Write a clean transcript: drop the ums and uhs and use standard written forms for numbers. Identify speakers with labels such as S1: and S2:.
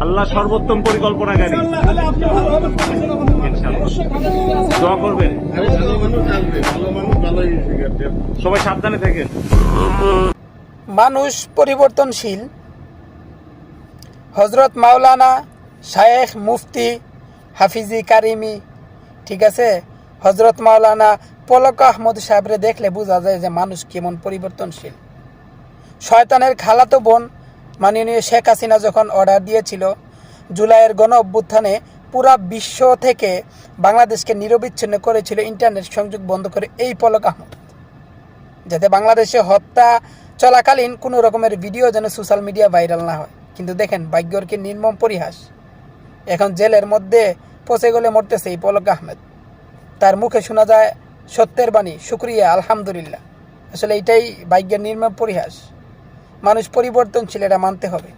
S1: আল্লাহ সর্বোত্তম পরিকল্পনাকারী। দোয়া করবেন, সবাই সাবধানে থাকেন।
S2: মানুষ পরিবর্তনশীল। হজরত মাওলানা শায়েখ মুফতি হাফিজি কারিমি, ঠিক আছে, হজরত মাওলানা পলক আহমদ সাহেবরে দেখলে বোঝা যায় যে মানুষ কেমন পরিবর্তনশীল। শয়তানের খালাতো বোন মাননীয় শেখ হাসিনা যখন অর্ডার দিয়েছিল জুলাইয়ের গণ অভ্যুত্থানে পুরা বিশ্ব থেকে বাংলাদেশকে নিরবিচ্ছিন্ন করেছিল, ইন্টারনেট সংযোগ বন্ধ করে এই পলক আহমদ, যাতে বাংলাদেশে হত্যা চলাকালীন কোনো রকমের ভিডিও যেন সোশ্যাল মিডিয়া ভাইরাল না হয়। কিন্তু দেখেন ভাগ্যর কি নির্মম পরিহাস, এখন জেলের মধ্যে পচে গলে মরতেছে এই পলক আহমেদ। তার মুখে শোনা যায় সত্যের বাণী, শুকরিয়া, আলহামদুলিল্লাহ। আসলে এটাই ভাগ্যের নির্মম পরিহাস। মানুষ পরিবর্তনশীল, এটা মানতে হবে।